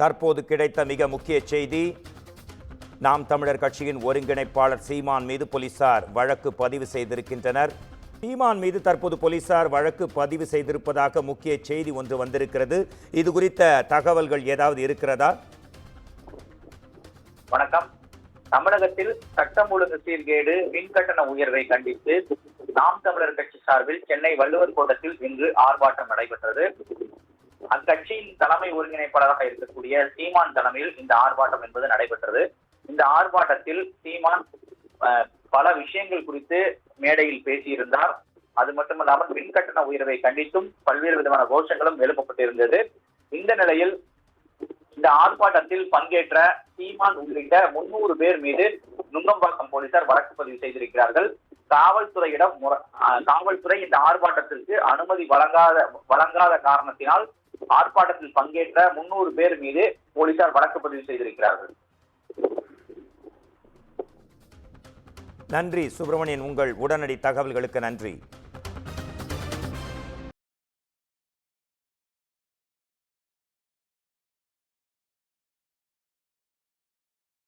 தற்போது கிடைத்த மிக முக்கிய செய்தி, நாம் தமிழர் கட்சியின் ஒருங்கிணைப்பாளர் சீமான் மீது போலீசார் வழக்கு பதிவு செய்திருக்கின்றனர். சீமான் மீது தற்போது போலீசார் வழக்கு பதிவு செய்திருப்பதாக முக்கிய செய்தி ஒன்று வந்திருக்கிறது. இது குறித்த தகவல்கள் ஏதாவது இருக்கிறதா? வணக்கம். தமிழகத்தில் சட்டம் ஒழுங்கு சீர்கேடு, மின்கட்டண உயர்வை கண்டித்து நாம் தமிழர் கட்சி சார்பில் சென்னை வள்ளுவர் கோட்டத்தில் இன்று ஆர்ப்பாட்டம் நடைபெற்றது. அக்கட்சியின் தலைமை ஒருங்கிணைப்பாளராக இருக்கக்கூடிய சீமான் தலைமையில் இந்த ஆர்ப்பாட்டம் என்பது நடைபெற்றது. இந்த ஆர்ப்பாட்டத்தில் சீமான் பல விஷயங்கள் குறித்து மேடையில் பேசியிருந்தார். அது மட்டுமல்லாமல் மின்கட்டண உயர்வை கண்டித்தும் பல்வேறு விதமான கோஷங்களும் எழுப்பப்பட்டிருந்தது. இந்த நிலையில் இந்த ஆர்ப்பாட்டத்தில் பங்கேற்ற சீமான் உள்ளிட்ட 300 பேர் மீது நுங்கம்பாக்கம் போலீசார் வழக்கு பதிவு செய்திருக்கிறார்கள். காவல்துறை இந்த ஆர்ப்பாட்டத்திற்கு அனுமதி வழங்காத காரணத்தினால் ஆர்ப்பாட்டத்தில் பங்கேற்ற 300 பேர் மீது போலீசார் வழக்கு பதிவு செய்திருக்கிறார்கள். நன்றி சுப்பிரமணியன், உங்கள் உடனடி தகவல்களுக்கு நன்றி.